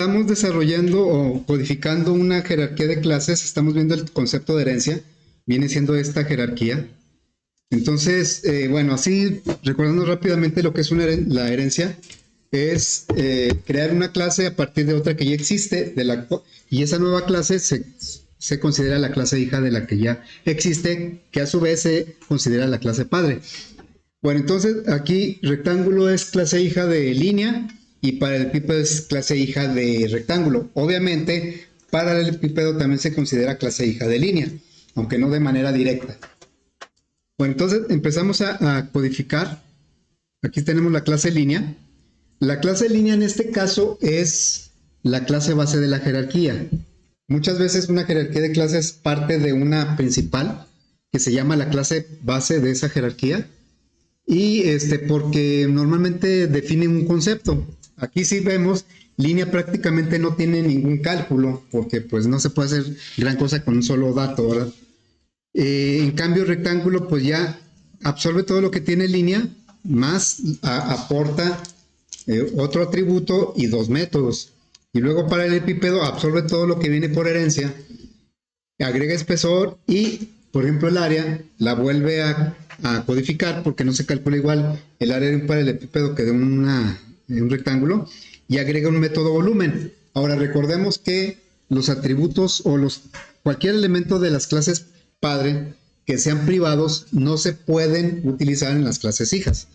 Estamos desarrollando o codificando una jerarquía de clases, estamos viendo el concepto de herencia, viene siendo esta jerarquía. Entonces, bueno, así recordando rápidamente lo que es la herencia, es crear una clase a partir de otra que ya existe, y esa nueva clase se considera la clase hija de la que ya existe, que a su vez se considera la clase padre. Bueno, entonces aquí rectángulo es clase hija de línea y paralelepípedo es clase hija de rectángulo. Obviamente, paralelepípedo también se considera clase hija de línea, aunque no de manera directa. Bueno, entonces empezamos a codificar. Aquí tenemos la clase línea. La clase línea en este caso es la clase base de la jerarquía. Muchas veces una jerarquía de clases parte de una principal que se llama la clase base de esa jerarquía. Y porque normalmente define un concepto. Aquí sí vemos, línea prácticamente no tiene ningún cálculo, porque pues no se puede hacer gran cosa con un solo dato, ¿verdad? En cambio, rectángulo pues ya absorbe todo lo que tiene línea, más aporta otro atributo y dos métodos. Y luego para el epípedo absorbe todo lo que viene por herencia, agrega espesor y, por ejemplo, el área la vuelve a codificar porque no se calcula igual el área de un paralelepípedo que de un rectángulo y agrega un método volumen. Ahora recordemos que los atributos o cualquier elemento de las clases padre que sean privados no se pueden utilizar en las clases hijas.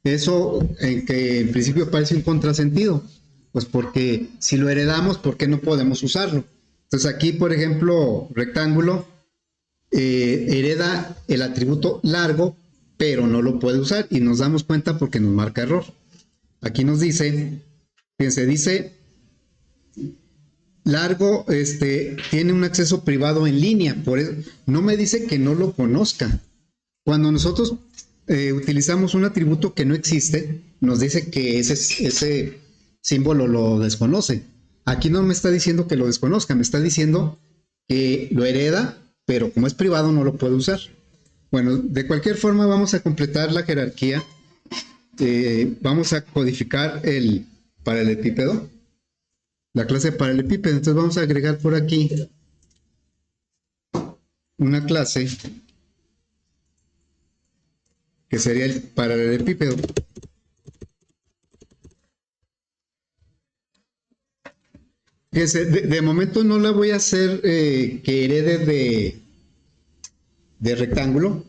Eso que en principio parece un contrasentido, pues porque si lo heredamos, ¿por qué no podemos usarlo? Entonces aquí, por ejemplo, rectángulo hereda el atributo largo, pero no lo puede usar y nos damos cuenta porque nos marca error. Aquí nos dice, fíjense, dice largo tiene un acceso privado en línea, por eso no me dice que no lo conozca. Cuando nosotros utilizamos un atributo que no existe, nos dice que ese símbolo lo desconoce. Aquí no me está diciendo que lo desconozca, me está diciendo que lo hereda, pero como es privado no lo puede usar. Bueno, de cualquier forma vamos a completar la jerarquía. Vamos a codificar el paralelepípedo, la clase paralelepípedo. Entonces vamos a agregar por aquí una clase que sería el paralelepípedo. De momento no la voy a hacer que herede de rectángulo.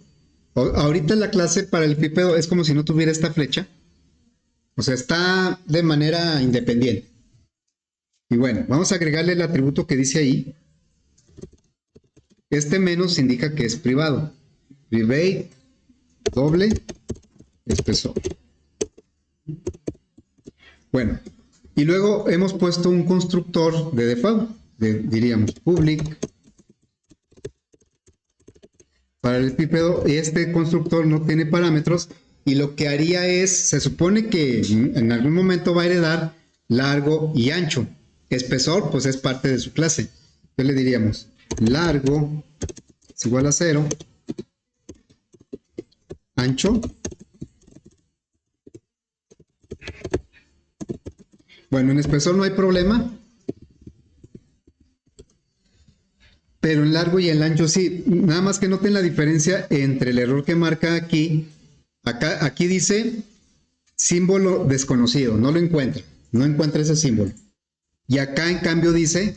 Ahorita la clase para el pípedo es como si no tuviera esta flecha. O sea, está de manera independiente. Y bueno, vamos a agregarle el atributo que dice ahí. Este menos indica que es privado. Private doble espesor. Bueno, y luego hemos puesto un constructor de default, diríamos public para el pípedo. Este constructor no tiene parámetros y lo que haría es, se supone que en algún momento va a heredar largo y ancho. Espesor, pues es parte de su clase. ¿Qué le diríamos? Largo es igual a 0, ancho. Bueno, en espesor no hay problema, pero en largo y en ancho sí. Nada más que noten la diferencia entre el error que marca aquí. Aquí dice símbolo desconocido, no lo encuentra, no encuentra ese símbolo. Y acá en cambio dice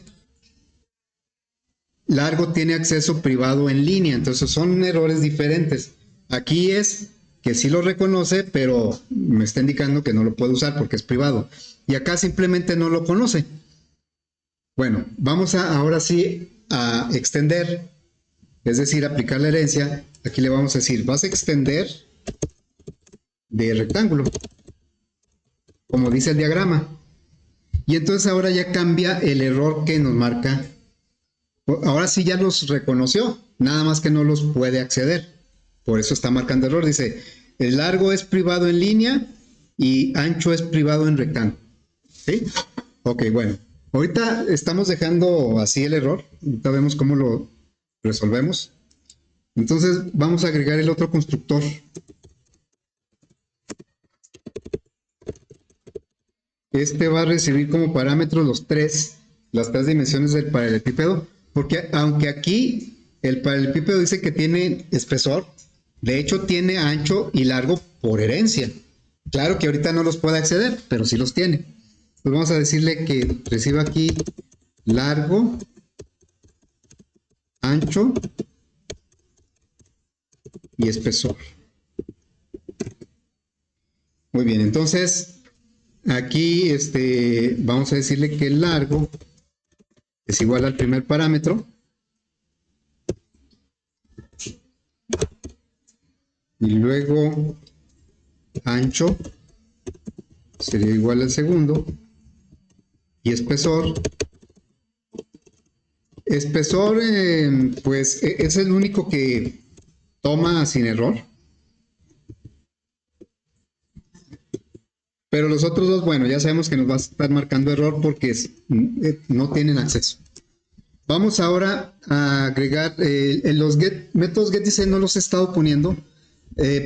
largo tiene acceso privado en línea, entonces son errores diferentes. Aquí es que sí lo reconoce, pero me está indicando que no lo puede usar porque es privado. Y acá simplemente no lo conoce. Bueno, vamos ahora sí a extender, es decir, aplicar la herencia. Aquí le vamos a decir, vas a extender de rectángulo, como dice el diagrama. Y entonces ahora ya cambia el error que nos marca. Ahora sí ya los reconoció, nada más que no los puede acceder. Por eso está marcando error. Dice, el largo es privado en línea y ancho es privado en rectángulo. ¿Sí? Ok, bueno. Ahorita estamos dejando así el error. Ahorita vemos cómo lo resolvemos. Entonces vamos a agregar el otro constructor. Este va a recibir como parámetros las tres dimensiones del paralelepípedo, porque aunque aquí el paralelepípedo dice que tiene espesor, de hecho tiene ancho y largo por herencia. Claro que ahorita no los puede acceder, pero sí los tiene. Pues vamos a decirle que reciba aquí largo, ancho y espesor. Muy bien, entonces aquí vamos a decirle que el largo es igual al primer parámetro y luego ancho sería igual al segundo y espesor pues es el único que toma sin error, pero los otros dos, bueno, ya sabemos que nos va a estar marcando error porque no tienen acceso. Vamos ahora a agregar los métodos getDice no los he estado poniendo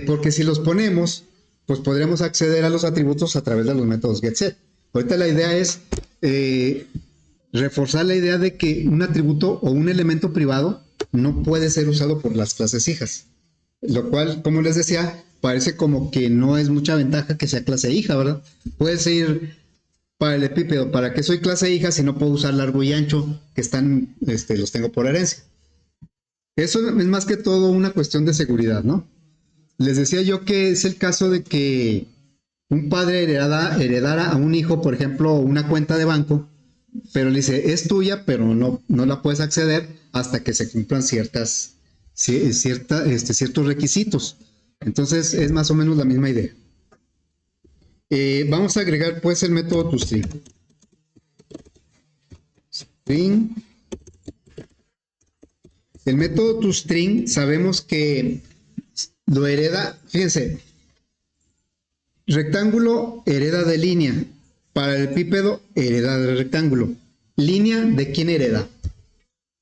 porque si los ponemos, pues podremos acceder a los atributos a través de los métodos getSet. Ahorita la idea es reforzar la idea de que un atributo o un elemento privado no puede ser usado por las clases hijas, lo cual, como les decía, parece como que no es mucha ventaja que sea clase hija, ¿verdad? Puede ser paralelepípedo, ¿para qué soy clase hija si no puedo usar largo y ancho que están, los tengo por herencia? Eso es más que todo una cuestión de seguridad, ¿no? Les decía yo que es el caso de que un padre heredara a un hijo, por ejemplo, una cuenta de banco, pero le dice, es tuya, pero no la puedes acceder hasta que se cumplan ciertos requisitos. Entonces es más o menos la misma idea. Vamos a agregar pues el método toString. El método toString sabemos que lo hereda, fíjense, rectángulo hereda de línea, paralelepípedo hereda de rectángulo. ¿Línea de quién hereda?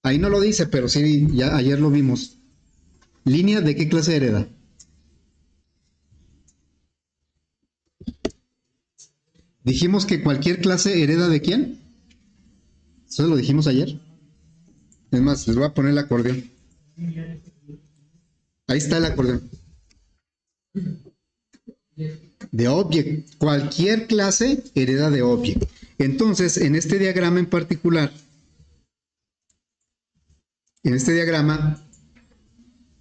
Ahí no lo dice, pero sí, ya ayer lo vimos. ¿Línea de qué clase hereda? Dijimos que cualquier clase hereda de quién. Eso lo dijimos ayer. Es más, les voy a poner el acordeón. Ahí está el acordeón. De object. Cualquier clase hereda de object. Entonces, en este diagrama en particular,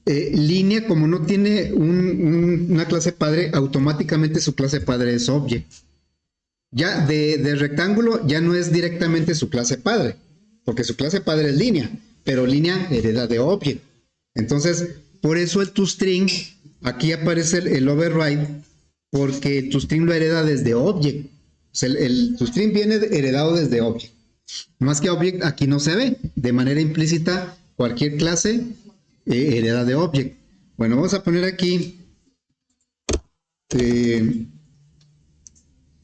línea, como no tiene una clase padre, automáticamente su clase padre es object. Ya de rectángulo ya no es directamente su clase padre, porque su clase padre es línea, pero línea hereda de object. Entonces, por eso el toString, aquí aparece el override, porque el toString lo hereda desde object. O sea, el toString viene heredado desde object. Más que object aquí no se ve, de manera implícita cualquier clase hereda de object. Bueno, vamos a poner aquí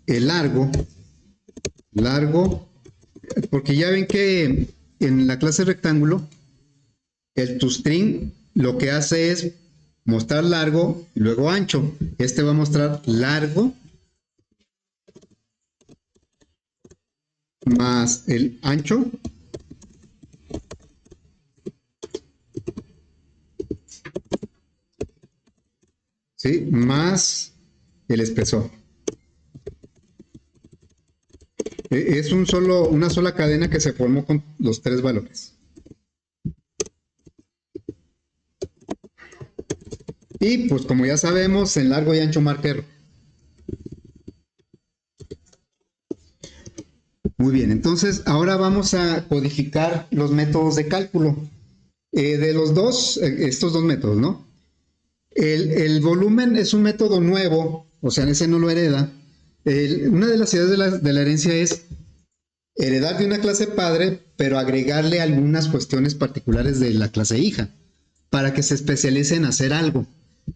el largo, porque ya ven que en la clase rectángulo el toString lo que hace es mostrar largo y luego ancho. Este va a mostrar largo más el ancho ¿sí? Más el espesor. Es una sola cadena que se formó con los tres valores. Y pues como ya sabemos, en largo y ancho marca error. Muy bien, entonces ahora vamos a codificar los métodos de cálculo. De los estos dos métodos, ¿no? El volumen es un método nuevo, o sea, ese no lo hereda. Una de las ideas de la herencia es heredar de una clase padre, pero agregarle algunas cuestiones particulares de la clase hija, para que se especialice en hacer algo.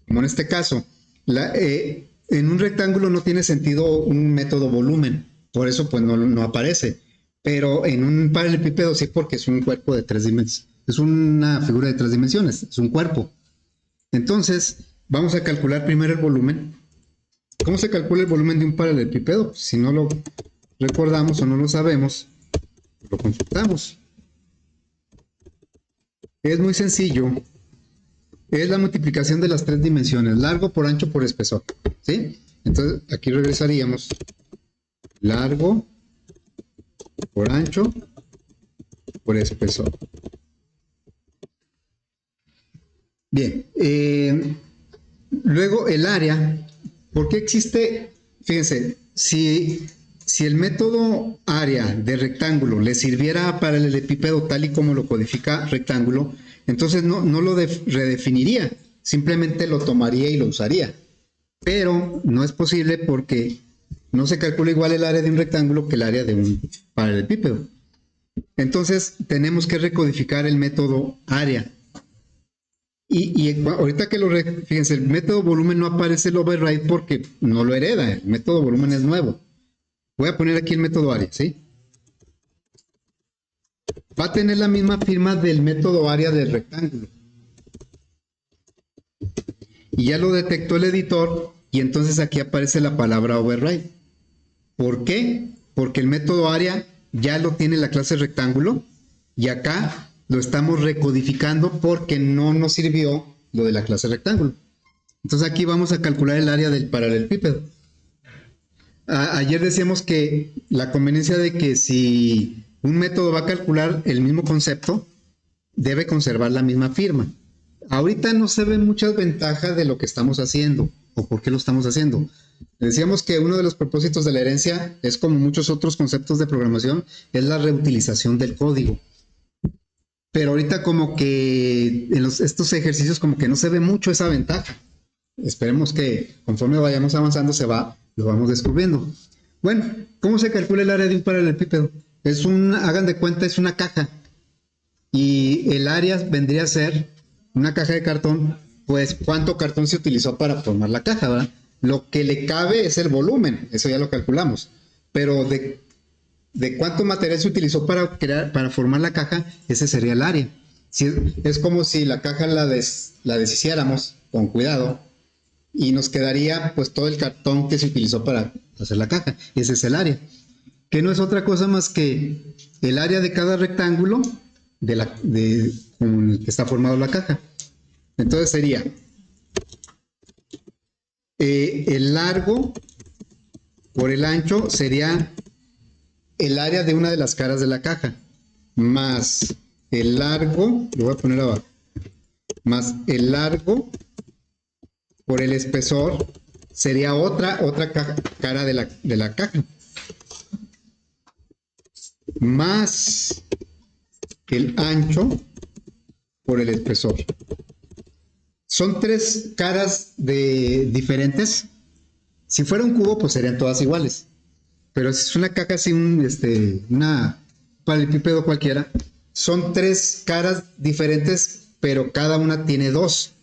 Como en este caso, en un rectángulo no tiene sentido un método volumen, por eso pues no aparece. Pero en un paralelepípedo sí, porque es un cuerpo de 3 dimensiones. Es una figura de 3 dimensiones, es un cuerpo. Entonces, vamos a calcular primero el volumen. ¿Cómo se calcula el volumen de un paralelepípedo? Si no lo recordamos o no lo sabemos, lo consultamos. Es muy sencillo. Es la multiplicación de las tres dimensiones, largo por ancho por espesor, ¿sí? Entonces aquí regresaríamos largo por ancho por espesor. Bien, luego el área, ¿por qué existe? Fíjense, si el método área de rectángulo le sirviera para el paralelepípedo tal y como lo codifica rectángulo, entonces no lo redefiniría, simplemente lo tomaría y lo usaría. Pero no es posible porque no se calcula igual el área de un rectángulo que el área de un paralelepípedo. Entonces tenemos que recodificar el método área. Y ahorita que fíjense, el método volumen no aparece el override porque no lo hereda, el método volumen es nuevo. Voy a poner aquí el método área, ¿sí? Va a tener la misma firma del método área del rectángulo. Y ya lo detectó el editor y entonces aquí aparece la palabra override. ¿Por qué? Porque el método área ya lo tiene la clase rectángulo y acá lo estamos recodificando porque no nos sirvió lo de la clase rectángulo. Entonces aquí vamos a calcular el área del paralelepípedo. Ayer decíamos que la conveniencia de que si un método va a calcular el mismo concepto, debe conservar la misma firma. Ahorita no se ven muchas ventajas de lo que estamos haciendo o por qué lo estamos haciendo. Decíamos que uno de los propósitos de la herencia es, como muchos otros conceptos de programación, es la reutilización del código. Pero ahorita como que en estos ejercicios como que no se ve mucho esa ventaja. Esperemos que conforme vayamos avanzando lo vamos descubriendo. Bueno, ¿cómo se calcula el área de un paralelepípedo? Hagan de cuenta, es una caja. Y el área vendría a ser una caja de cartón, pues cuánto cartón se utilizó para formar la caja, ¿verdad? Lo que le cabe es el volumen, eso ya lo calculamos. Pero de cuánto material se utilizó para formar la caja, ese sería el área. Es como si la caja la deshiciéramos con cuidado y nos quedaría pues todo el cartón que se utilizó para hacer la caja. Ese es el área, que no es otra cosa más que el área de cada rectángulo con el que está formado la caja. Entonces sería el largo por el ancho sería el área de una de las caras de la caja, más el largo, lo voy a poner abajo, más el largo por el espesor sería otra cara de la caja, más el ancho por el espesor. Son tres caras diferentes. Si fuera un cubo, pues serían todas iguales. Pero si es una caja así, una paralelepípedo cualquiera, son tres caras diferentes, pero cada una tiene dos.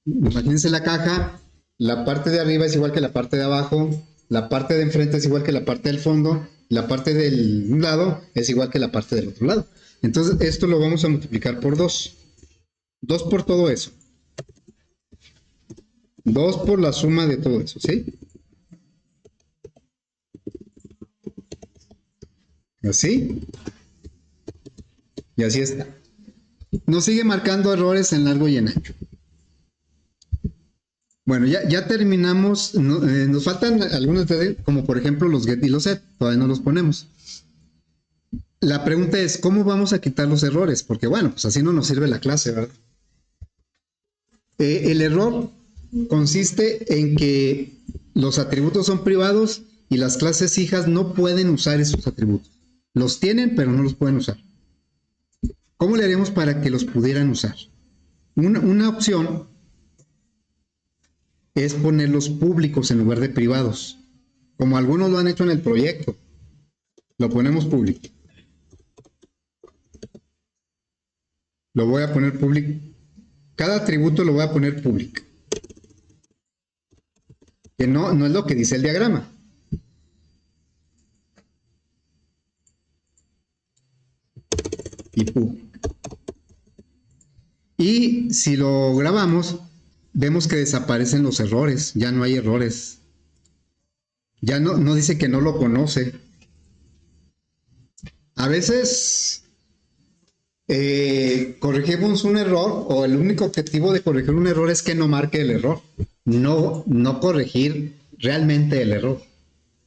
Imagínense la caja, la parte de arriba es igual que la parte de abajo, la parte de enfrente es igual que la parte del fondo, la parte del un lado es igual que la parte del otro lado. Entonces esto lo vamos a multiplicar por 2. 2 por todo eso. 2 por la suma de todo eso, ¿sí? Así. Y así está. Nos sigue marcando errores en largo y en ancho. Bueno, ya terminamos. Nos faltan algunos como por ejemplo los get y los set. Todavía no los ponemos. La pregunta es, ¿cómo vamos a quitar los errores? Porque bueno, pues así no nos sirve la clase, ¿verdad? El error consiste en que los atributos son privados y las clases hijas no pueden usar esos atributos. Los tienen, pero no los pueden usar. ¿Cómo le haríamos para que los pudieran usar? Una opción es ponerlos públicos en lugar de privados, como algunos lo han hecho en el proyecto. Lo ponemos público. Lo voy a poner público. Cada atributo lo voy a poner público. Que no es lo que dice el diagrama. Y público. Y si lo grabamos, vemos que desaparecen los errores. Ya no hay errores. Ya no dice que no lo conoce. A veces corregimos un error o el único objetivo de corregir un error es que no marque el error, no corregir realmente el error.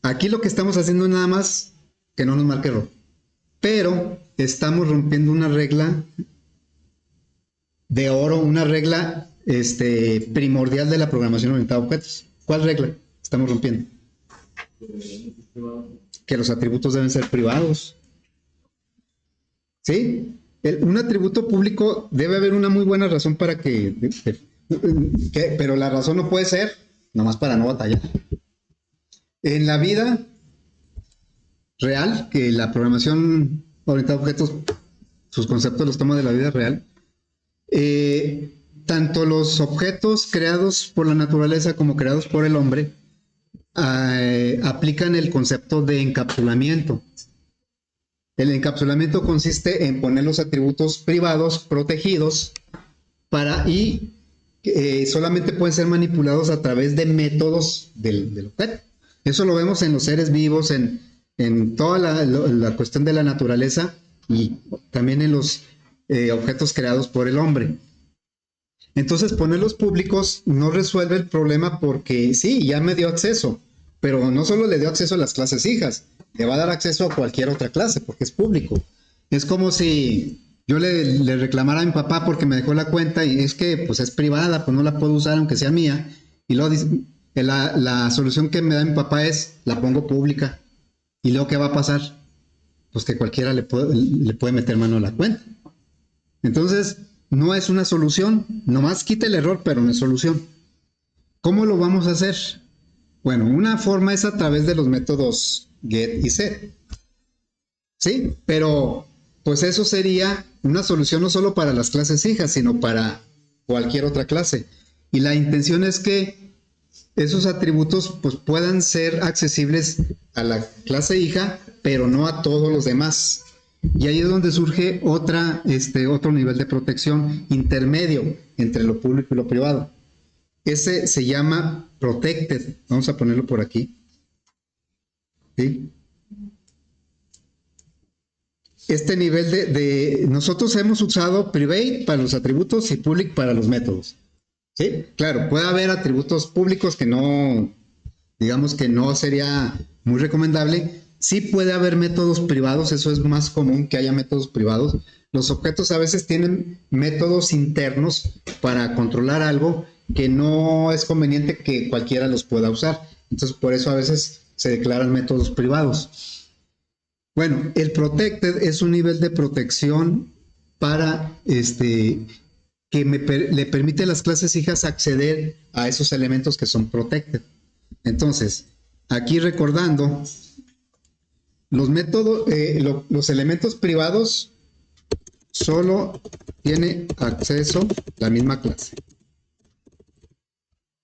Aquí lo que estamos haciendo es nada más que no nos marque error, pero estamos rompiendo una regla de oro, una regla primordial de la programación orientada a objetos. ¿Cuál regla estamos rompiendo? Que los atributos deben ser privados. ¿Sí? Un atributo público debe haber una muy buena razón para pero la razón no puede ser nomás para no batallar. En la vida real, que la programación orientada a objetos, sus conceptos los toma de la vida real, tanto los objetos creados por la naturaleza como creados por el hombre aplican el concepto de encapsulamiento. El encapsulamiento consiste en poner los atributos privados protegidos y solamente pueden ser manipulados a través de métodos del objeto. Eso lo vemos en los seres vivos, en toda la cuestión de la naturaleza y también en los objetos creados por el hombre. Entonces, ponerlos públicos no resuelve el problema porque sí, ya me dio acceso, pero no solo le dio acceso a las clases hijas, le va a dar acceso a cualquier otra clase porque es público. Es como si yo le reclamara a mi papá porque me dejó la cuenta y es que pues es privada, pues no la puedo usar aunque sea mía. Y luego dice, la solución que me da mi papá es la pongo pública. ¿Y luego qué va a pasar? Pues que cualquiera le puede meter mano a la cuenta. Entonces, no es una solución, nomás quita el error, pero no es solución. ¿Cómo lo vamos a hacer? Bueno, una forma es a través de los métodos get y set. ¿Sí? Pero pues eso sería una solución no solo para las clases hijas, sino para cualquier otra clase. Y la intención es que esos atributos pues puedan ser accesibles a la clase hija, pero no a todos los demás. Y ahí es donde surge otro nivel de protección intermedio entre lo público y lo privado. Ese se llama protected. Vamos a ponerlo por aquí. ¿Sí? Este nivel nosotros hemos usado private para los atributos y public para los métodos. ¿Sí? Claro, puede haber atributos públicos que no, digamos que no sería muy recomendable. Sí puede haber métodos privados, eso es más común que haya métodos privados. Los objetos a veces tienen métodos internos para controlar algo que no es conveniente que cualquiera los pueda usar. Entonces, por eso a veces se declaran métodos privados. Bueno, el protected es un nivel de protección para que le permite a las clases hijas acceder a esos elementos que son protected. Entonces, aquí recordando, los métodos, los elementos privados solo tiene acceso la misma clase.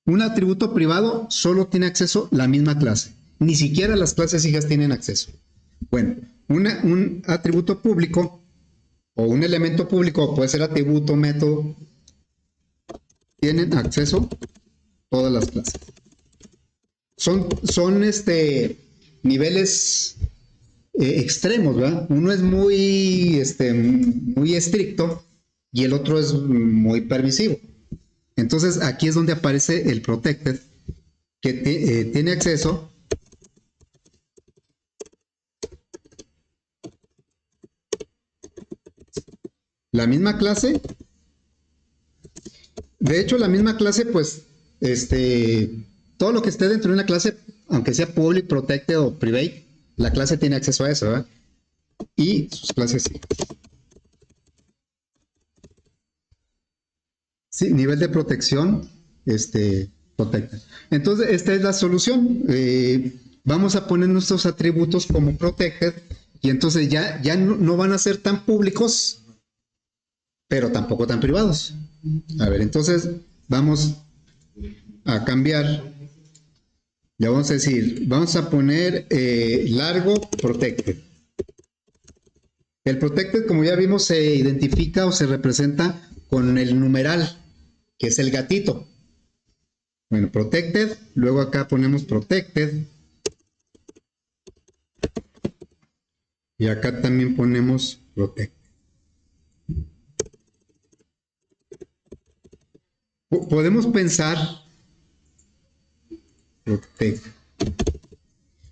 Un atributo privado solo tiene acceso la misma clase. Ni siquiera las clases hijas tienen acceso. Bueno, un atributo público o un elemento público, puede ser atributo, método, tienen acceso todas las clases. Son niveles extremos, ¿verdad? Uno es muy estricto y el otro es muy permisivo. Entonces aquí es donde aparece el protected, que tiene acceso la misma clase. De hecho, la misma clase, pues, todo lo que esté dentro de una clase, aunque sea public, protected o private, la clase tiene acceso a eso, ¿verdad? Y sus clases sí. Sí, nivel de protección, protected. Entonces, esta es la solución. Vamos a poner nuestros atributos como protected y entonces ya no van a ser tan públicos, pero tampoco tan privados. A ver, entonces vamos a cambiar. Ya vamos a decir, vamos a poner largo protected. El protected, como ya vimos, se identifica o se representa con el numeral, que es el gatito. Bueno, protected, luego acá ponemos protected. Y acá también ponemos protect. Podemos pensar protect.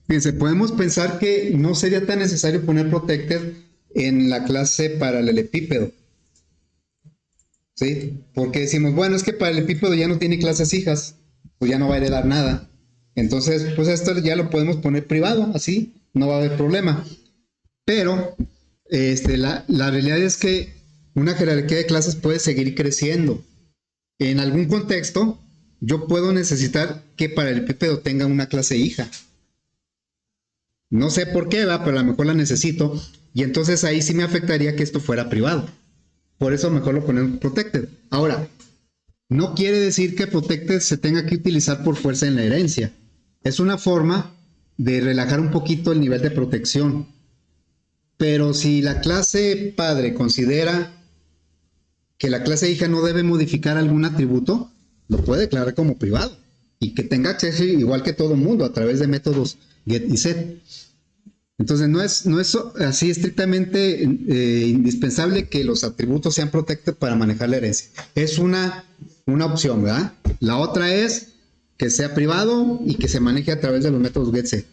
Fíjense, podemos pensar que no sería tan necesario poner protected en la clase paralelepípedo. ¿Sí? Porque decimos, bueno, es que paralelepípedo ya no tiene clases hijas, pues ya no va a heredar nada. Entonces, pues esto ya lo podemos poner privado, así, no va a haber problema. Pero la realidad es que una jerarquía de clases puede seguir creciendo. En algún contexto, yo puedo necesitar que paralelepípedo tenga una clase hija. No sé por qué, ¿va? Pero a lo mejor la necesito. Y entonces ahí sí me afectaría que esto fuera privado. Por eso mejor lo ponemos protected. Ahora, no quiere decir que protected se tenga que utilizar por fuerza en la herencia. Es una forma de relajar un poquito el nivel de protección. Pero si la clase padre considera que la clase hija no debe modificar algún atributo, lo puede declarar como privado y que tenga acceso igual que todo el mundo a través de métodos get y set. Entonces no es así estrictamente indispensable que los atributos sean protected para manejar la herencia. Es una opción, ¿verdad? La otra es que sea privado y que se maneje a través de los métodos get set.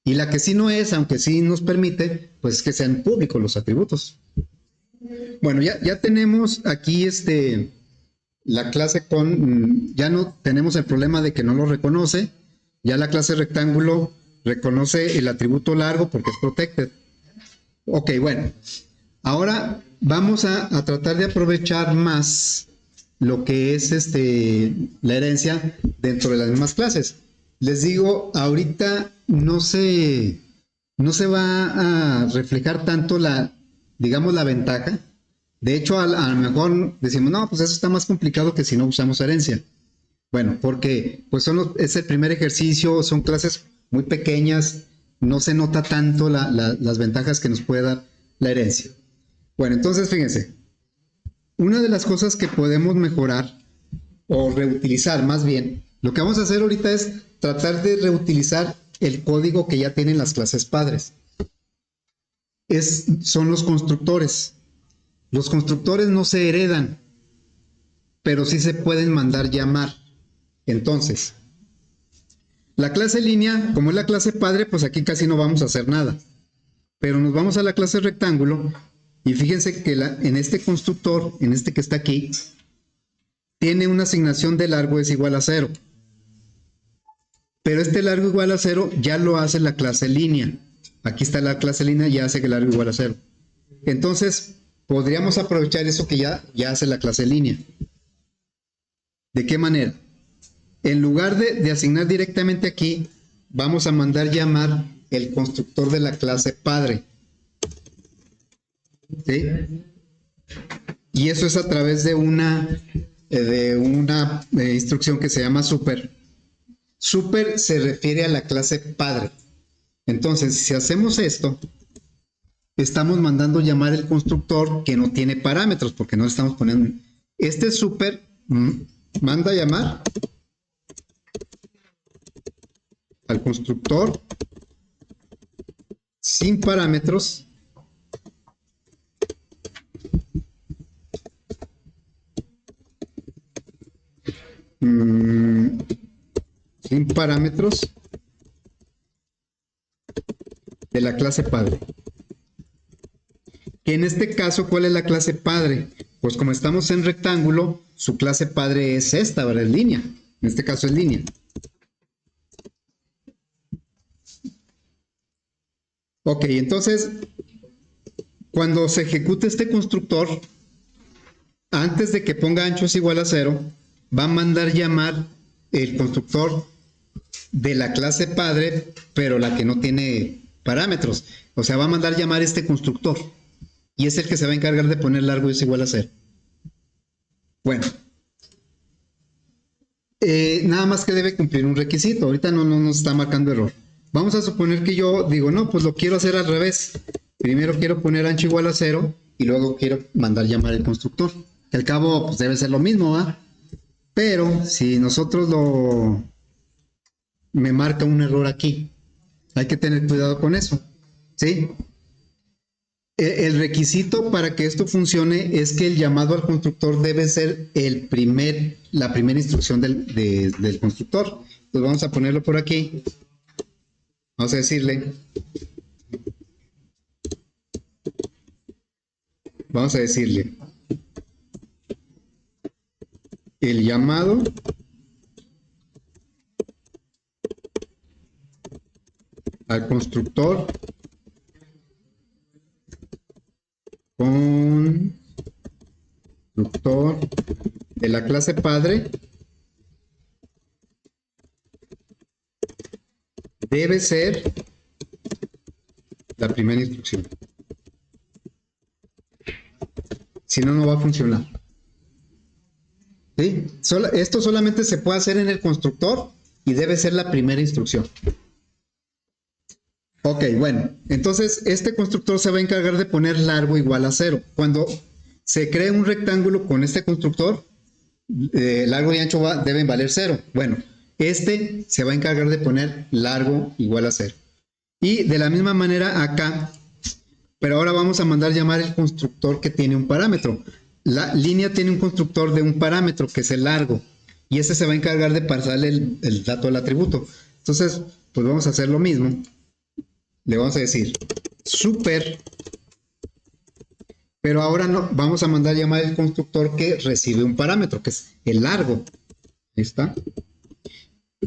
Y la que sí no es, aunque sí nos permite, pues es que sean públicos los atributos. Bueno, ya tenemos aquí la clase ya no tenemos el problema de que no lo reconoce, ya la clase rectángulo reconoce el atributo largo porque es protected. Ok, bueno, ahora vamos a tratar de aprovechar más lo que es la herencia dentro de las mismas clases. Les digo, ahorita no se va a reflejar tanto digamos, la ventaja. De hecho, a lo mejor decimos, no, pues eso está más complicado que si no usamos herencia. Bueno, porque pues es el primer ejercicio, son clases muy pequeñas, no se nota tanto las ventajas que nos puede dar la herencia. Bueno, entonces fíjense, una de las cosas que podemos mejorar o reutilizar más bien, lo que vamos a hacer ahorita es tratar de reutilizar el código que ya tienen las clases padres. Son los constructores. Los constructores no se heredan, pero sí se pueden mandar llamar. Entonces, la clase línea, como es la clase padre, pues aquí casi no vamos a hacer nada. Pero nos vamos a la clase rectángulo y fíjense que en este constructor, en este que está aquí, tiene una asignación de largo es igual a 0. Pero este largo igual a 0 ya lo hace la clase línea. Aquí está la clase línea, ya hace que el largo igual a 0. Entonces, podríamos aprovechar eso que ya hace la clase línea. ¿De qué manera? En lugar de asignar directamente aquí, vamos a mandar llamar el constructor de la clase padre. ¿Sí? Y eso es a través de una instrucción que se llama super. Super se refiere a la clase padre. Entonces, si hacemos esto, estamos mandando llamar el constructor que no tiene parámetros, porque no le estamos poniendo. Este super manda llamar al constructor sin parámetros de la clase padre. Que en este caso, ¿cuál es la clase padre? Pues como estamos en rectángulo, su clase padre es esta, ¿verdad? Es línea. En este caso es línea. Ok, entonces, cuando se ejecute este constructor, antes de que ponga ancho es igual a 0, va a mandar llamar el constructor de la clase padre, pero la que no tiene parámetros. O sea, va a mandar llamar este constructor. Y es el que se va a encargar de poner largo es igual a 0. Bueno. Nada más que debe cumplir un requisito. Ahorita no nos está marcando error. Vamos a suponer que yo digo, no, pues lo quiero hacer al revés. Primero quiero poner ancho igual a 0 y luego quiero mandar llamar el constructor. Que al cabo, pues debe ser lo mismo, ¿va? Pero si nosotros me marca un error aquí, hay que tener cuidado con eso, ¿sí? El requisito para que esto funcione es que el llamado al constructor debe ser la primera instrucción del constructor. Entonces vamos a ponerlo por aquí. Vamos a decirle, el llamado al constructor de la clase padre debe ser la primera instrucción. Si no, no va a funcionar. ¿Sí? Esto solamente se puede hacer en el constructor y debe ser la primera instrucción. Ok, bueno, entonces este constructor se va a encargar de poner largo igual a 0. Cuando se cree un rectángulo con este constructor, largo y ancho deben valer 0. Bueno, este se va a encargar de poner largo igual a 0. Y de la misma manera acá, pero ahora vamos a mandar llamar el constructor que tiene un parámetro. La línea tiene un constructor de un parámetro que es el largo. Y este se va a encargar de pasarle el dato al atributo. Entonces, pues vamos a hacer lo mismo. Le vamos a decir super, pero ahora no, vamos a mandar llamar el constructor que recibe un parámetro, que es el largo. Ahí está.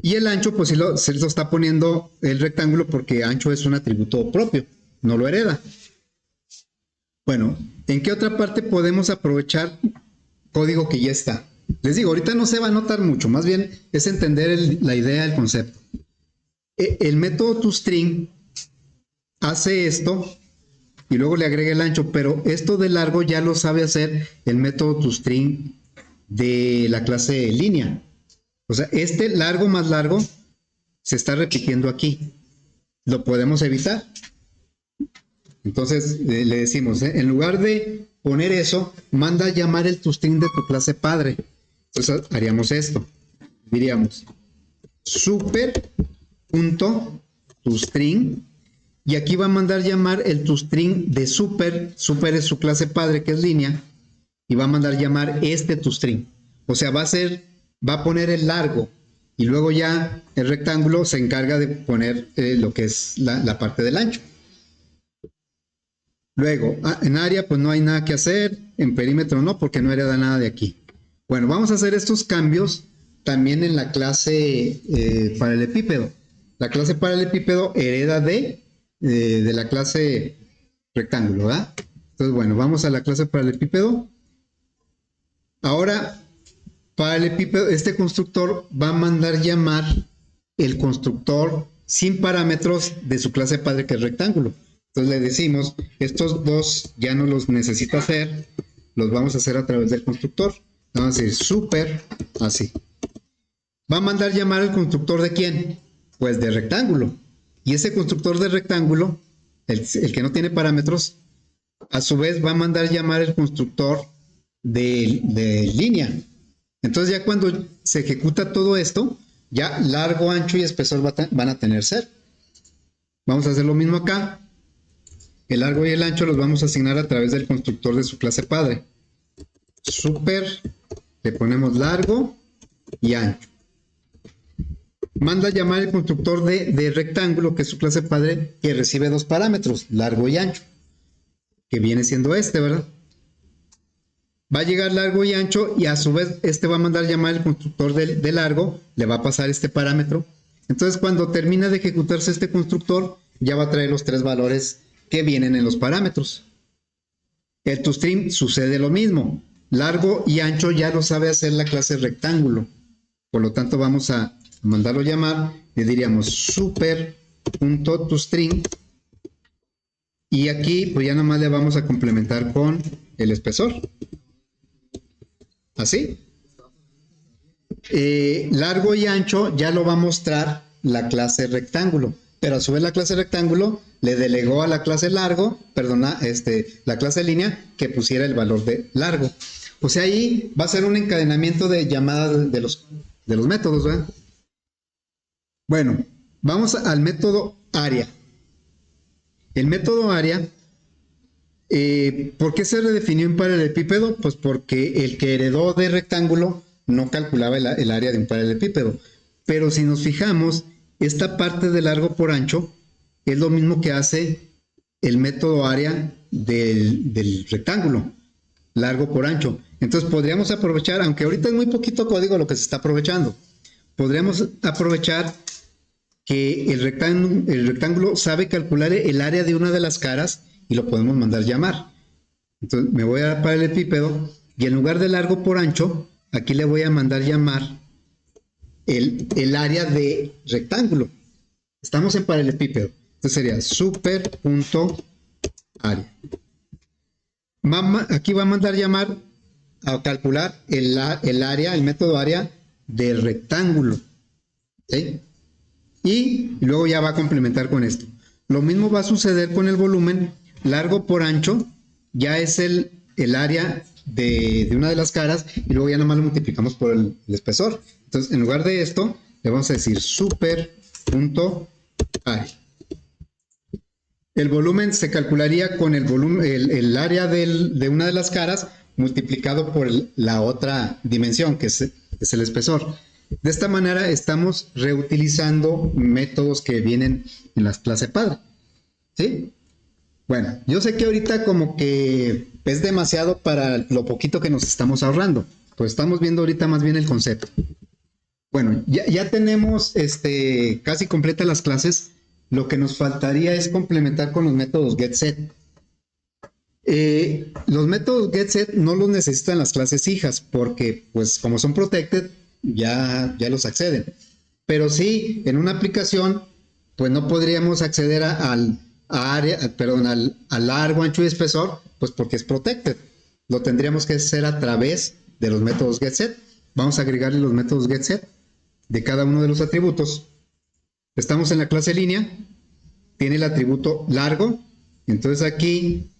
Y el ancho, pues se lo está poniendo el rectángulo porque ancho es un atributo propio, no lo hereda. Bueno, ¿en qué otra parte podemos aprovechar código que ya está? Les digo, ahorita no se va a notar mucho, más bien es entender la idea del concepto. El método toString hace esto y luego le agrega el ancho, pero esto de largo ya lo sabe hacer el método toString de la clase línea. O sea, este largo más largo se está repitiendo aquí. Lo podemos evitar. Entonces le decimos, en lugar de poner eso, manda a llamar el toString de tu clase padre. Entonces haríamos esto. Diríamos super.toString y aquí va a mandar llamar el toString de super. Super es su clase padre, que es línea, y va a mandar llamar este toString. O sea, va a poner el largo y luego ya el rectángulo se encarga de poner lo que es la parte del ancho. Luego, en área pues no hay nada que hacer, en perímetro no, porque no hereda nada de aquí. Bueno, vamos a hacer estos cambios también en la clase paralelepípedo. La clase paralelepípedo hereda de la clase rectángulo, ¿verdad? Entonces, bueno, vamos a la clase paralelepípedo. Ahora, paralelepípedo, este constructor va a mandar llamar el constructor sin parámetros de su clase padre, que es rectángulo. Entonces le decimos, estos dos ya no los necesita hacer, los vamos a hacer a través del constructor. Vamos a decir super, así. Va a mandar llamar el constructor de ¿quién? Pues de rectángulo. Y ese constructor de rectángulo, el que no tiene parámetros, a su vez va a mandar llamar el constructor de línea. Entonces ya cuando se ejecuta todo esto, ya largo, ancho y espesor van a tener 0. Vamos a hacer lo mismo acá. El largo y el ancho los vamos a asignar a través del constructor de su clase padre. Super, le ponemos largo y ancho. Manda llamar el constructor de rectángulo, que es su clase padre, que recibe dos parámetros, largo y ancho, que viene siendo este, ¿verdad? Va a llegar largo y ancho y a su vez este va a mandar llamar el constructor de largo, le va a pasar este parámetro. Entonces cuando termina de ejecutarse este constructor, ya va a traer los tres valores que vienen en los parámetros. El toString sucede lo mismo. Largo y ancho ya lo sabe hacer la clase rectángulo. Por lo tanto vamos a mandarlo llamar. Le diríamos super.toString. Y aquí pues ya nomás le vamos a complementar con el espesor. Así. Largo y ancho ya lo va a mostrar la clase rectángulo. Pero a su vez la clase rectángulo le delegó a la clase largo, la clase línea, que pusiera el valor de largo. O sea, ahí va a ser un encadenamiento de llamadas de los métodos, ¿verdad? Bueno, vamos al método área. El método área ¿Por qué se redefinió en paralelepípedo? Pues porque el que heredó de rectángulo no calculaba el área de un paralelepípedo. Pero si nos fijamos, esta parte de largo por ancho es lo mismo que hace el método área del rectángulo, largo por ancho. Entonces podríamos aprovechar, aunque ahorita es muy poquito código lo que se está aprovechando, podríamos aprovechar que el rectángulo sabe calcular el área de una de las caras y lo podemos mandar llamar. Entonces me voy a dar para el epípedo y en lugar de largo por ancho, aquí le voy a mandar llamar el área de rectángulo. Estamos en paralelepípedo. Entonces sería super.área. Aquí va a mandar llamar a calcular el área, el método área del rectángulo. ¿Sí? Y luego ya va a complementar con esto. Lo mismo va a suceder con el volumen. Largo por ancho ya es el área de una de las caras y luego ya nada más lo multiplicamos por el espesor. Entonces, en lugar de esto, le vamos a decir super.área. El volumen se calcularía con el volumen, el área de una de las caras multiplicado por la otra dimensión, que es el espesor. De esta manera estamos reutilizando métodos que vienen en las clases padre. ¿Sí? Bueno, yo sé que ahorita como que es demasiado para lo poquito que nos estamos ahorrando. Pues estamos viendo ahorita más bien el concepto. Bueno, ya tenemos casi completas las clases. Lo que nos faltaría es complementar con los métodos getSet. Los métodos getSet no los necesitan las clases hijas porque, pues, como son protected, ya los acceden. Pero sí, en una aplicación, pues no podríamos acceder al largo, ancho y espesor, pues porque es protected. Lo tendríamos que hacer a través de los métodos getSet. Vamos a agregarle los métodos getSet de cada uno de los atributos. Estamos en la clase línea, tiene el atributo largo, entonces aquí,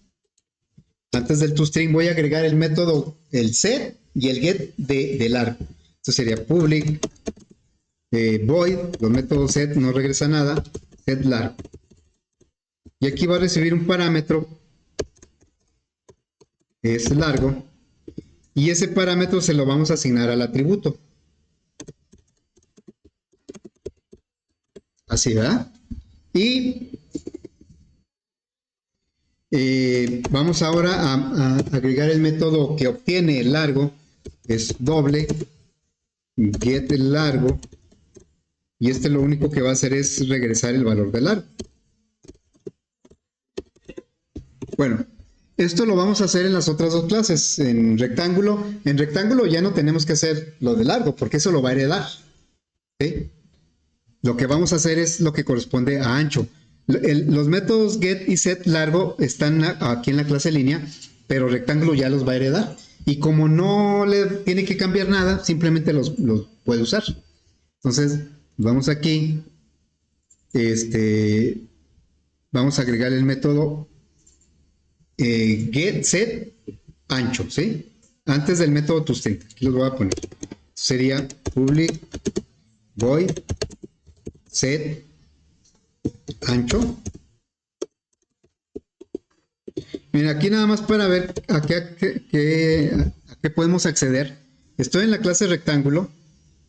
antes del toString voy a agregar el método, el set y el get de largo. Esto sería public void, los métodos set no regresa nada, set largo. Y aquí va a recibir un parámetro, es largo, y ese parámetro se lo vamos a asignar al atributo. Así, ¿verdad? Y vamos ahora a agregar el método que obtiene el largo, es doble get el largo, y lo único que va a hacer es regresar el valor del largo. Bueno, esto lo vamos a hacer en las otras dos clases, en rectángulo. En rectángulo ya no tenemos que hacer lo de largo, porque eso lo va a heredar. ¿Sí? Lo que vamos a hacer es lo que corresponde a ancho. Los métodos get y set largo están aquí en la clase línea, pero rectángulo ya los va a heredar. Y como no le tiene que cambiar nada, simplemente los puede usar. Entonces, vamos aquí. Vamos a agregar el método get set ancho, ¿sí? Antes del método toString. Aquí los voy a poner. Sería public void set ancho. Mira, aquí nada más para ver a qué podemos acceder. Estoy en la clase rectángulo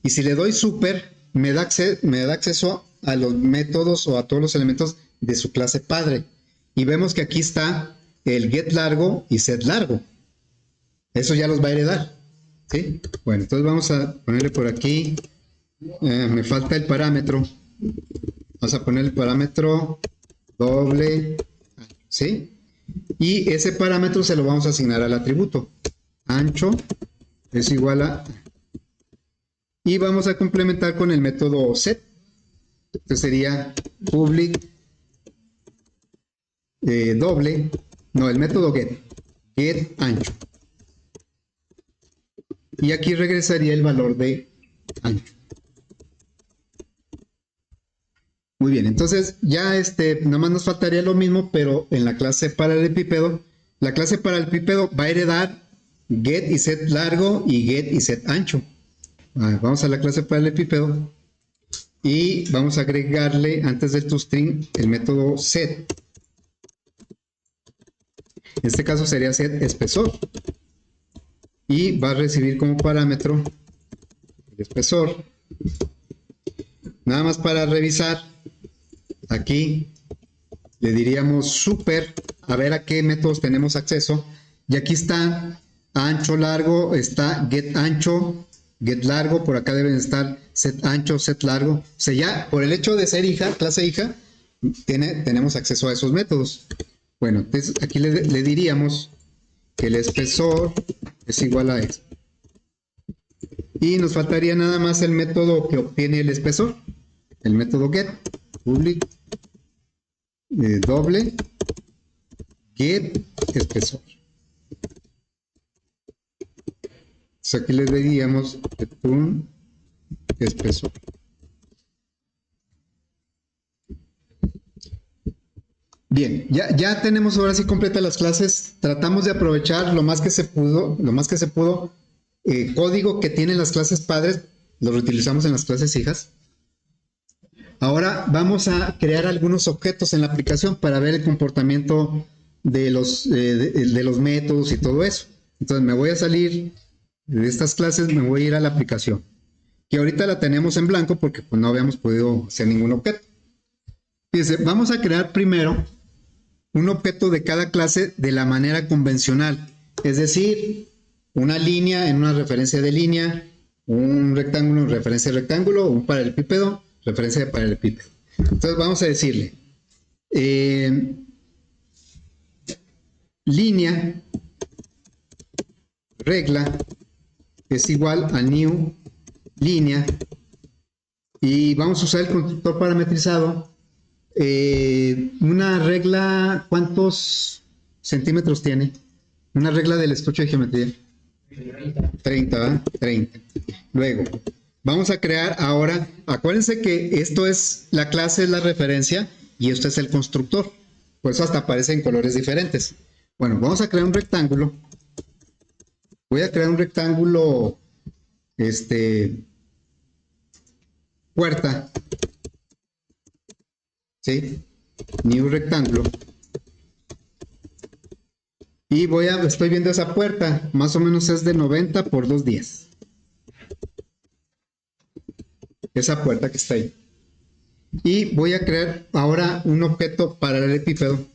y si le doy super me da acceso a los métodos o a todos los elementos de su clase padre. Y vemos que aquí está el get largo y set largo. Eso ya los va a heredar. ¿Sí? Bueno, entonces vamos a ponerle por aquí. Me falta el parámetro. Vamos a poner el parámetro doble, ¿sí? Y ese parámetro se lo vamos a asignar al atributo. Ancho es igual a... Y vamos a complementar con el método set. Entonces sería public doble, no, el método get ancho. Y aquí regresaría el valor de ancho. Muy bien, entonces ya nada más nos faltaría lo mismo, pero en la clase paralelepípedo, la clase paralelepípedo va a heredar get y set largo y get y set ancho. Vamos a la clase paralelepípedo y vamos a agregarle antes del toString el método set. En este caso sería set espesor. Y va a recibir como parámetro el espesor. Nada más para revisar, aquí le diríamos super, a ver a qué métodos tenemos acceso. Y aquí está ancho largo, está get ancho, get largo, por acá deben estar set ancho, set largo. O sea, ya por el hecho de ser hija, clase hija, tenemos acceso a esos métodos. Bueno, entonces aquí le diríamos que el espesor es igual a esto. Y nos faltaría nada más el método que obtiene el espesor, el método get, public, doble, get espesor. Entonces aquí le diríamos return espesor. Bien, ya tenemos ahora sí completas las clases. Tratamos de aprovechar lo más que se pudo, código que tienen las clases padres, lo reutilizamos en las clases hijas. Ahora vamos a crear algunos objetos en la aplicación para ver el comportamiento de los métodos y todo eso. Entonces me voy a salir de estas clases, me voy a ir a la aplicación, que ahorita la tenemos en blanco porque pues, no habíamos podido hacer ningún objeto. Fíjense, vamos a crear primero un objeto de cada clase de la manera convencional, es decir, una línea en una referencia de línea, un rectángulo en referencia de rectángulo, un paralelepípedo, referencia de paralelepípedo. Entonces vamos a decirle línea regla es igual a new línea y vamos a usar el constructor parametrizado. Una regla, ¿cuántos centímetros tiene? Una regla del estuche de geometría. 30, ¿verdad? 30. Luego, vamos a crear ahora, acuérdense que esto es, la clase es la referencia y esto es el constructor. Por eso hasta aparece en colores diferentes. Bueno, vamos a crear un rectángulo. Voy a crear un rectángulo, puerta. ¿Sí? New rectángulo. Y estoy viendo esa puerta, más o menos es de 90 por 210. Esa puerta que está ahí. Y voy a crear ahora un objeto paralelepípedo.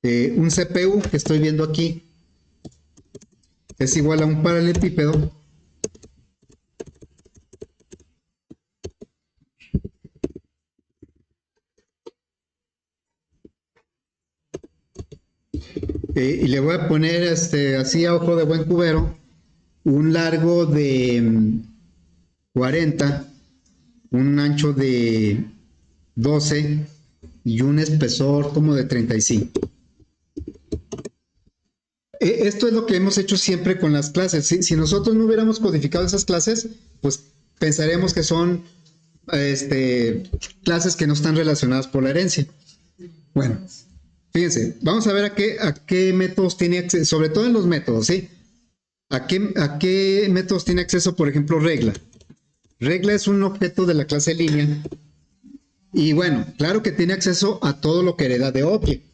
Un CPU que estoy viendo aquí es igual a un paralelepípedo. Y le voy a poner así a ojo de buen cubero un largo de 40, un ancho de 12 y un espesor como de 35. Esto es lo que hemos hecho siempre con las clases. Si nosotros no hubiéramos codificado esas clases, pues pensaríamos que son clases que no están relacionadas por la herencia. Bueno, fíjense, vamos a ver a qué métodos tiene acceso, sobre todo en los métodos, ¿sí? ¿A qué métodos tiene acceso, por ejemplo, regla? Regla es un objeto de la clase línea. Y bueno, claro que tiene acceso a todo lo que hereda de object.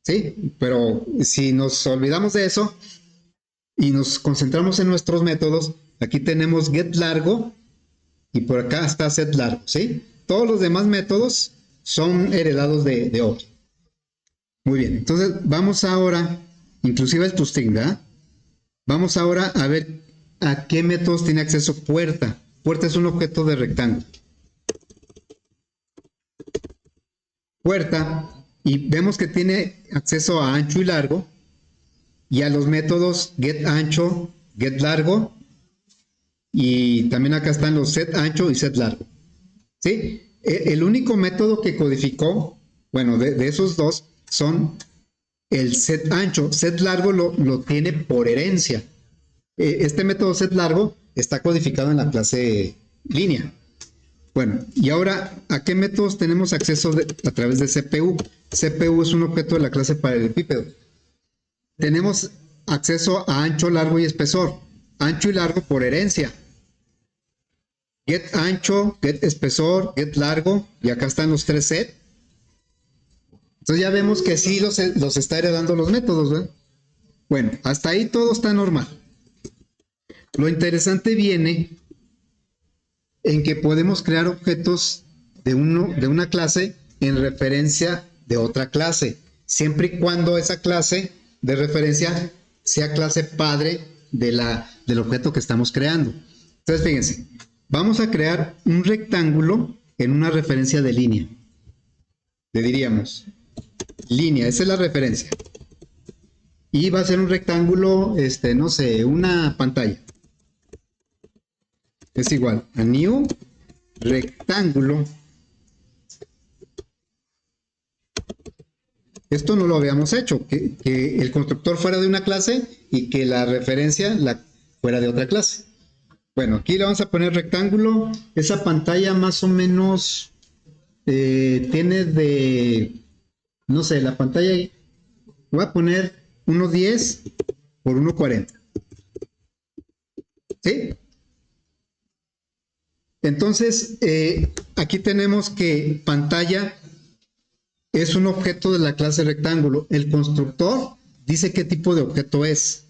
¿Sí? Pero si nos olvidamos de eso y nos concentramos en nuestros métodos, aquí tenemos get largo y por acá está set largo, ¿sí? Todos los demás métodos son heredados de object. Muy bien, entonces vamos ahora, inclusive el toString, ¿verdad? Vamos ahora a ver a qué métodos tiene acceso puerta. Puerta es un objeto de rectángulo. Puerta, y vemos que tiene acceso a ancho y largo y a los métodos get ancho, get largo y también acá están los set ancho y set largo. ¿Sí? El único método que codificó, bueno, de esos dos son el set ancho. Set largo lo tiene por herencia. Este método set largo está codificado en la clase línea. Bueno, y ahora, ¿a qué métodos tenemos acceso a través de CPU? CPU es un objeto de la clase paralelepípedo. Tenemos acceso a ancho, largo y espesor. Ancho y largo por herencia. Get ancho, get espesor, get largo, y acá están los tres set. Entonces ya vemos que sí los está heredando los métodos, ¿verdad? Bueno, hasta ahí todo está normal. Lo interesante viene en que podemos crear objetos de una clase en referencia de otra clase, siempre y cuando esa clase de referencia sea clase padre del objeto que estamos creando. Entonces, fíjense, vamos a crear un rectángulo en una referencia de línea. Le diríamos línea, esa es la referencia. Y va a ser un rectángulo, no sé, una pantalla. Es igual a new rectángulo. Esto no lo habíamos hecho, que el constructor fuera de una clase y que la referencia fuera de otra clase. Bueno, aquí le vamos a poner rectángulo. Esa pantalla más o menos tiene de, no sé, la pantalla ahí. Voy a poner 1.10 por 1.40. ¿Sí? Entonces, aquí tenemos que pantalla es un objeto de la clase rectángulo. El constructor dice qué tipo de objeto es,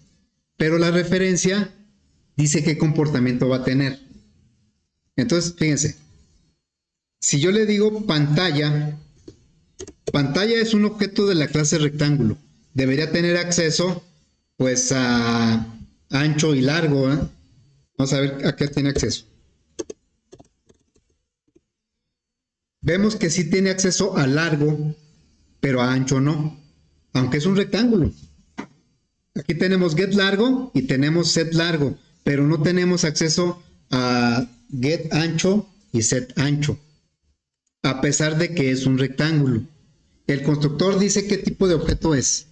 pero la referencia dice qué comportamiento va a tener. Entonces, fíjense, si yo le digo pantalla, pantalla es un objeto de la clase rectángulo. Debería tener acceso, pues, a ancho y largo, ¿eh? Vamos a ver a qué tiene acceso. Vemos que sí tiene acceso a largo, pero a ancho no, aunque es un rectángulo. Aquí tenemos get largo y tenemos set largo, pero no tenemos acceso a get ancho y set ancho, a pesar de que es un rectángulo. El constructor dice qué tipo de objeto es,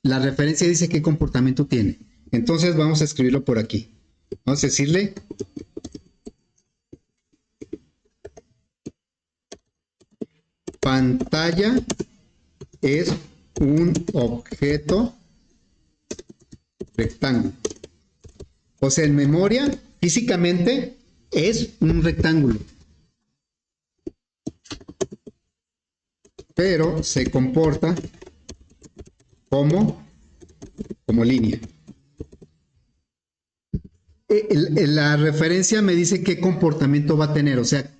la referencia dice qué comportamiento tiene. Entonces vamos a escribirlo por aquí. Vamos a decirle pantalla es un objeto rectángulo. O sea, en memoria, físicamente, es un rectángulo. Pero se comporta como línea. La referencia me dice qué comportamiento va a tener, o sea,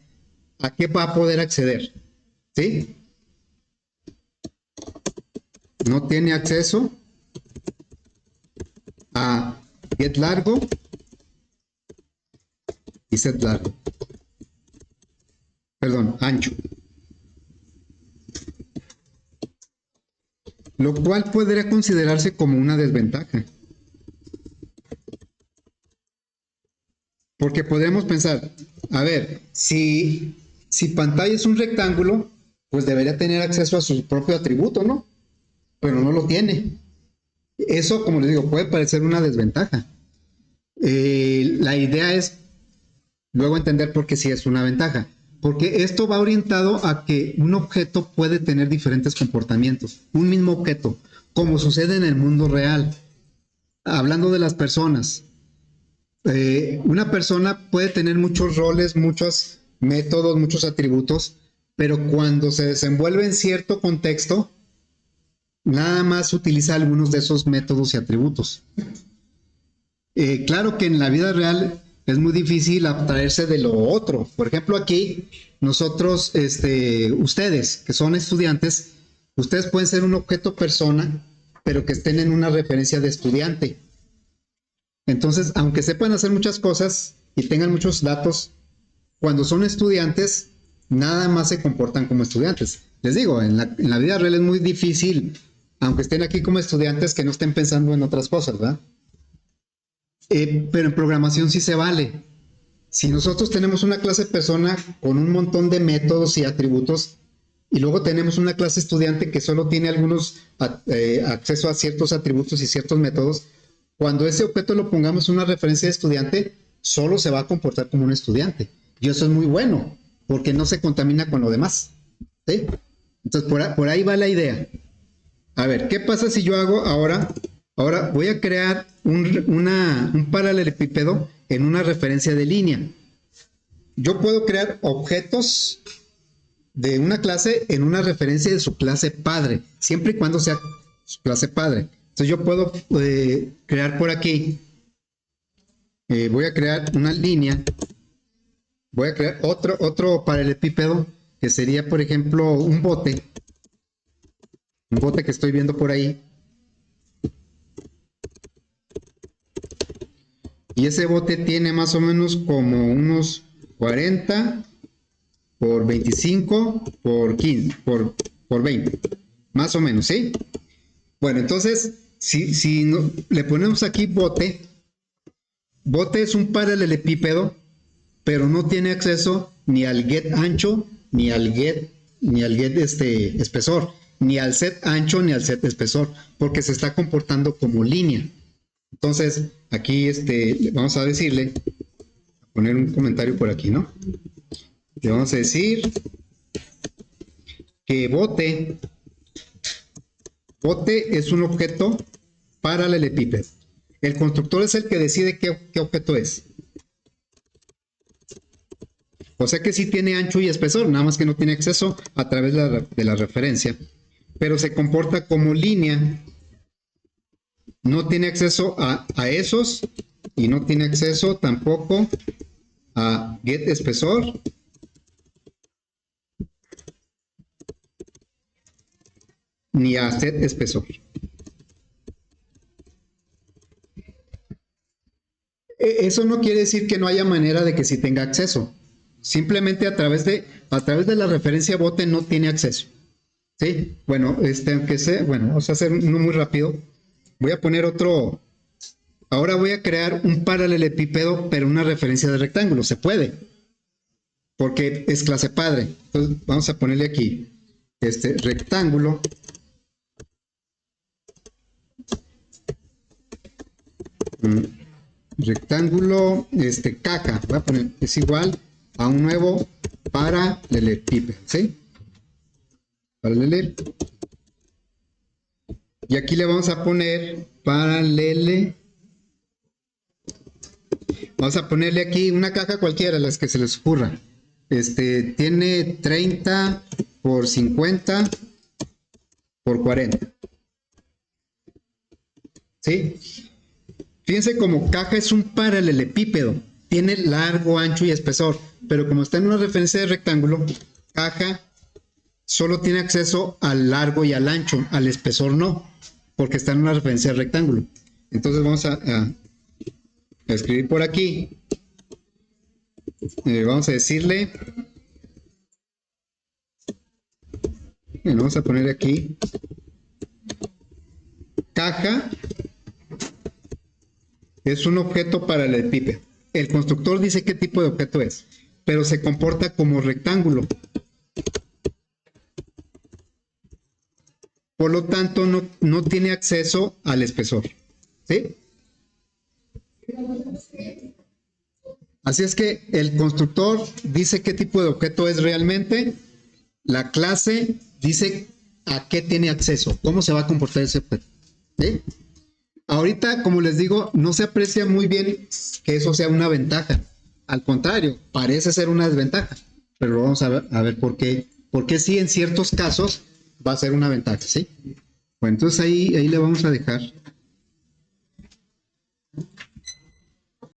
a qué va a poder acceder. ¿Sí? No tiene acceso a get largo y set largo. Perdón, ancho. Lo cual podría considerarse como una desventaja. Porque podríamos pensar, a ver, si pantalla es un rectángulo, pues debería tener acceso a su propio atributo, ¿no? Pero no lo tiene. Eso, como les digo, puede parecer una desventaja. La idea es luego entender por qué sí es una ventaja. Porque esto va orientado a que un objeto puede tener diferentes comportamientos. Un mismo objeto, como sucede en el mundo real. Hablando de las personas. Una persona puede tener muchos roles, muchos métodos, muchos atributos, pero cuando se desenvuelve en cierto contexto, nada más utiliza algunos de esos métodos y atributos. Claro que en la vida real es muy difícil abstraerse de lo otro. Por ejemplo, aquí nosotros, ustedes que son estudiantes, ustedes pueden ser un objeto persona, pero que estén en una referencia de estudiante. Entonces, aunque sepan hacer muchas cosas y tengan muchos datos, cuando son estudiantes, nada más se comportan como estudiantes. Les digo, en la vida real es muy difícil, aunque estén aquí como estudiantes, que no estén pensando en otras cosas, ¿verdad? Pero en programación sí se vale. Si nosotros tenemos una clase persona con un montón de métodos y atributos, y luego tenemos una clase estudiante que solo tiene algunos acceso a ciertos atributos y ciertos métodos, cuando ese objeto lo pongamos en una referencia de estudiante, solo se va a comportar como un estudiante. Y eso es muy bueno, porque no se contamina con lo demás. ¿Sí? Entonces, por ahí va la idea. A ver, ¿qué pasa si yo hago ahora voy a crear un paralelepípedo en una referencia de línea? Yo puedo crear objetos de una clase en una referencia de su clase padre, siempre y cuando sea su clase padre. Entonces yo puedo crear por aquí, voy a crear una línea, voy a crear otro paralelepípedo, que sería, por ejemplo, un bote que estoy viendo por ahí. Y ese bote tiene más o menos como unos 40 por 25 por 15, por 20, más o menos, ¿sí? Bueno, entonces, si no, le ponemos aquí bote es un paralelepípedo, pero no tiene acceso ni al get ancho, ni al get espesor, ni al set ancho, ni al set espesor, porque se está comportando como línea. Entonces, aquí vamos a decirle, poner un comentario por aquí, ¿no? Le vamos a decir que bote es un objeto paralelepípedo. El constructor es el que decide qué objeto es. O sea que sí tiene ancho y espesor, nada más que no tiene acceso a través de la referencia. Pero se comporta como línea. No tiene acceso a esos y no tiene acceso tampoco a get espesor ni a set espesor. Eso no quiere decir que no haya manera de que sí tenga acceso. Simplemente a través de la referencia bote no tiene acceso. ¿Sí? Bueno, aunque sea, bueno, vamos a hacer uno muy rápido. Voy a poner otro. Ahora voy a crear un paralelepípedo, pero una referencia de rectángulo. Se puede. Porque es clase padre. Entonces vamos a ponerle aquí rectángulo. Rectángulo, caja. Voy a poner, es igual a un nuevo paralelepípedo. ¿Sí? Paralelepípedo. Y aquí le vamos a poner Vamos a ponerle aquí una caja cualquiera, las que se les ocurra. Tiene 30 por 50 por 40. ¿Sí? Fíjense como caja es un paralelepípedo. Tiene largo, ancho y espesor. Pero como está en una referencia de rectángulo, caja solo tiene acceso al largo y al ancho, al espesor no, porque está en una referencia de rectángulo. Entonces vamos a escribir por aquí. Vamos a decirle, vamos a poner aquí, caja es un objeto paralelepípedo. El constructor dice qué tipo de objeto es, pero se comporta como rectángulo. Por lo tanto, no tiene acceso al espesor. ¿Sí? Así es que el constructor dice qué tipo de objeto es realmente. La clase dice a qué tiene acceso, cómo se va a comportar ese objeto. ¿Sí? Ahorita, como les digo, no se aprecia muy bien que eso sea una ventaja. Al contrario, parece ser una desventaja. Pero vamos a ver por qué. Porque sí, en ciertos casos va a ser una ventaja, ¿sí? Bueno, entonces ahí le vamos a dejar.